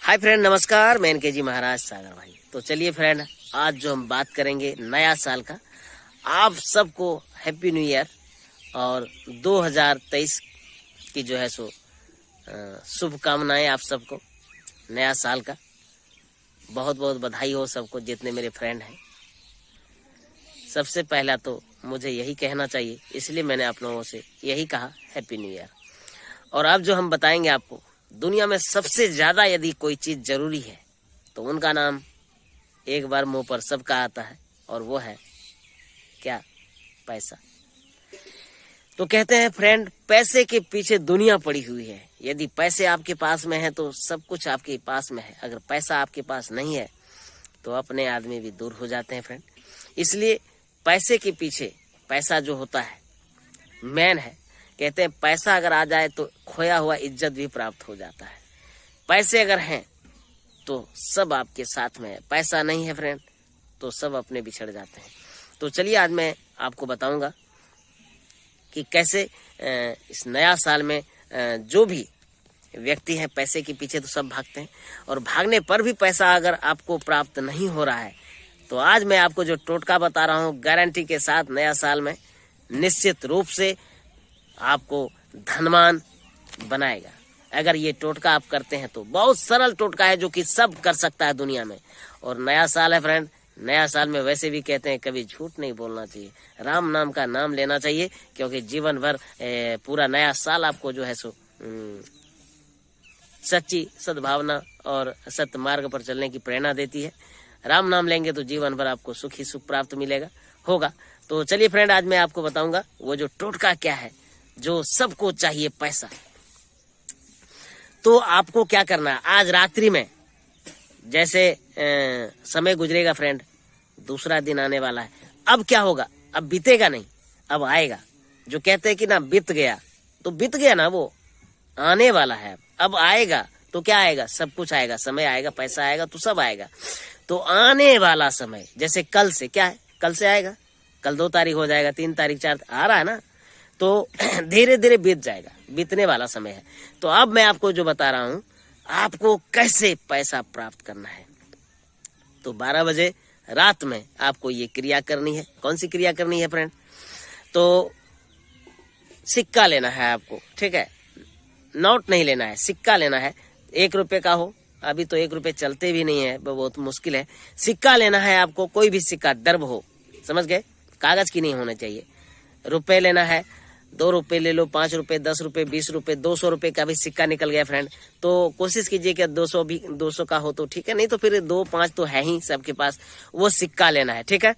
Hi friend, नमस्कार। मैं N K जी महाराज सागर भाई। तो चलिए फ्रेंड, आज जो हम बात करेंगे नया साल का। आप सबको हैप्पी न्यू ईयर और 2023 की जो है सो शुभकामनाएं आप सबको। नया साल का बहुत बहुत बधाई हो सबको, जितने मेरे फ्रेंड हैं। सबसे पहला तो मुझे यही कहना चाहिए, इसलिए मैंने आप लोगों से यही कहा हैप्पी न्यू ईयर। और अब जो हम बताएंगे आपको, दुनिया में सबसे ज्यादा यदि कोई चीज जरूरी है तो उनका नाम एक बार मुंह पर सबका आता है, और वो है क्या? पैसा। तो कहते हैं फ्रेंड, पैसे के पीछे दुनिया पड़ी हुई है। यदि पैसे आपके पास में है तो सब कुछ आपके पास में है। अगर पैसा आपके पास नहीं है तो अपने आदमी भी दूर हो जाते हैं फ्रेंड। इसलिए पैसे के पीछे, पैसा जो होता है मेन है। कहते हैं पैसा अगर आ जाए तो खोया हुआ इज्जत भी प्राप्त हो जाता है। पैसे अगर हैं तो सब आपके साथ में है, पैसा नहीं है फ्रेंड तो सब अपने बिछड़ जाते हैं। तो चलिए आज मैं आपको बताऊंगा कि कैसे इस नया साल में जो भी व्यक्ति है, पैसे के पीछे तो सब भागते हैं, और भागने पर भी पैसा अगर आपको प्राप्त नहीं हो रहा है तो आज मैं आपको जो टोटका बता रहा हूँ, गारंटी के साथ नया साल में निश्चित रूप से आपको धनवान बनाएगा। अगर ये टोटका आप करते हैं तो बहुत सरल टोटका है जो कि सब कर सकता है दुनिया में। और नया साल है फ्रेंड, नया साल में वैसे भी कहते हैं कभी झूठ नहीं बोलना चाहिए, राम नाम का नाम लेना चाहिए, क्योंकि जीवन भर पूरा नया साल आपको जो है सो सच्ची सद्भावना और सत्य मार्ग पर चलने की प्रेरणा देती है। राम नाम लेंगे तो जीवन भर आपको सुख ही सुख प्राप्त मिलेगा होगा। तो चलिए फ्रेंड, आज मैं आपको बताऊंगा वो जो टोटका क्या है जो सबको चाहिए, पैसा। तो आपको क्या करना है, आज रात्रि में जैसे समय गुजरेगा फ्रेंड, दूसरा दिन आने वाला है। अब क्या होगा, अब बीतेगा नहीं, अब आएगा। जो कहते हैं कि ना बीत गया, तो बीत गया ना, वो आने वाला है। अब आएगा तो क्या आएगा, सब कुछ आएगा, समय आएगा, पैसा आएगा, तो सब आएगा। तो आने वाला समय जैसे कल से, क्या है, कल से आएगा, कल 2 तारीख हो जाएगा, 3 तारीख 4 आ रहा है ना, तो धीरे धीरे बीत जाएगा, बीतने वाला समय है। तो अब मैं आपको जो बता रहा हूं, आपको कैसे पैसा प्राप्त करना है। तो 12 बजे रात में आपको ये क्रिया करनी है। कौन सी क्रिया करनी है फ्रेंड? तो सिक्का लेना है आपको, ठीक है, नोट नहीं लेना है, सिक्का लेना है। 1 रुपए का हो, अभी तो 1 रुपए चलते भी नहीं है, बहुत मुश्किल है। सिक्का लेना है आपको, कोई भी सिक्का, दर्ब हो, समझ गए, कागज की नहीं होना चाहिए। रुपए लेना है, 2 रुपए ले लो, 5 रुपए, 10 रुपए, 20 रुपए, 200 रुपए का भी सिक्का निकल गया फ्रेंड। तो कोशिश कीजिए कि 200 का हो तो ठीक है, नहीं तो फिर 2, 5 तो है ही सबके पास, वो सिक्का लेना है, ठीक है।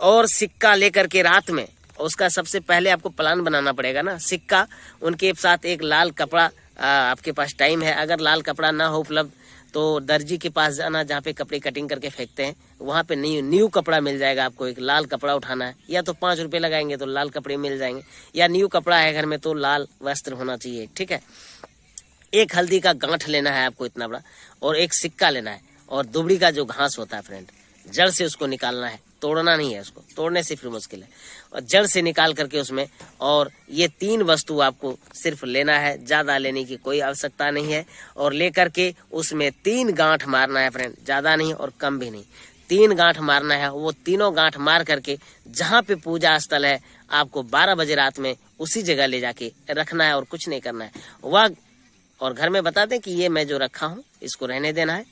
और सिक्का लेकर के रात में, उसका सबसे पहले आपको प्लान बनाना पड़ेगा ना। सिक्का, उनके साथ एक लाल कपड़ा, आपके पास टाइम है, अगर लाल कपड़ा ना हो उपलब्ध तो दर्जी के पास जाना, जहाँ पे कपड़े कटिंग करके फेंकते हैं, वहां पे न्यू कपड़ा मिल जाएगा आपको। एक लाल कपड़ा उठाना है, या तो 5 रुपए लगाएंगे तो लाल कपड़े मिल जाएंगे, या न्यू कपड़ा है घर में तो लाल वस्त्र होना चाहिए, ठीक है। एक हल्दी का गांठ लेना है आपको इतना बड़ा, और एक सिक्का लेना है, और दुबड़ी का जो घास होता है फ्रेंड, जड़ से उसको निकालना है, तोड़ना नहीं है उसको, तोड़ने से फिर मुश्किल है, और जड़ से निकाल करके उसमें। और ये 3 वस्तु आपको सिर्फ लेना है, ज्यादा लेने की कोई आवश्यकता नहीं है। और लेकर के उसमें 3 गांठ मारना है फ्रेंड, ज्यादा नहीं और कम भी नहीं, 3 गांठ मारना है। वो तीनों गांठ मार करके जहाँ पे पूजा स्थल है आपको 12 बजे रात में उसी जगह ले जाके रखना है, और कुछ नहीं करना है वह। और घर में बता दें कि ये मैं जो रखा हूँ इसको रहने देना है,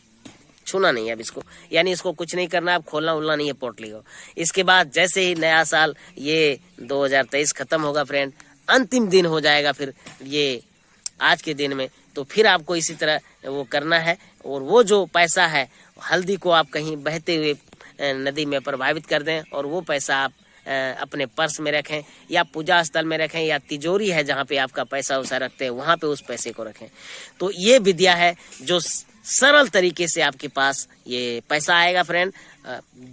छूना नहीं है अब इसको, यानी इसको कुछ नहीं करना है, अब खोलना उलना नहीं है पोटली को। इसके बाद जैसे ही नया साल ये 2023 खत्म होगा फ्रेंड, अंतिम दिन हो जाएगा फिर ये आज के दिन में, तो फिर आपको इसी तरह वो करना है। और वो जो पैसा है, हल्दी को आप कहीं बहते हुए नदी में प्रभावित कर दें, और वो पैसा आप अपने पर्स में रखें, या पूजा स्थल में रखें, या तिजोरी है जहाँ पे आपका पैसा उसा रखते हैं वहां पे उस पैसे को रखें। तो ये विद्या है जो सरल तरीके से आपके पास ये पैसा आएगा फ्रेंड,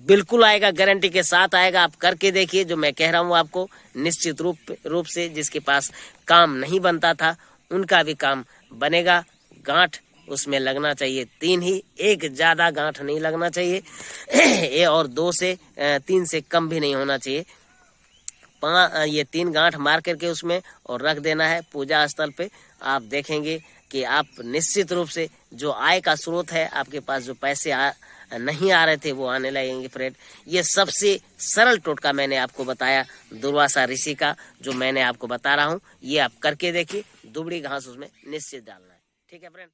बिल्कुल आएगा, गारंटी के साथ आएगा। आप करके देखिए, जो मैं कह रहा हूँ आपको निश्चित रूप से जिसके पास काम नहीं बनता था उनका भी काम बनेगा। गांठ उसमें लगना चाहिए 3 ही, एक ज्यादा गांठ नहीं लगना चाहिए और 2 से 3 से कम भी नहीं होना चाहिए। ये 3 गांठ मार करके उसमें और रख देना है पूजा स्थल पे। आप देखेंगे कि आप निश्चित रूप से जो आय का स्रोत है, आपके पास जो पैसे नहीं आ रहे थे वो आने लगेंगे फ्रेंड। ये सबसे सरल टोटका मैंने आपको बताया दुर्वासा ऋषि का, जो मैंने आपको बता रहा हूँ, ये आप करके देखिए। दुबड़ी घास उसमें निश्चित डालना है। ठीक है फ्रेंड।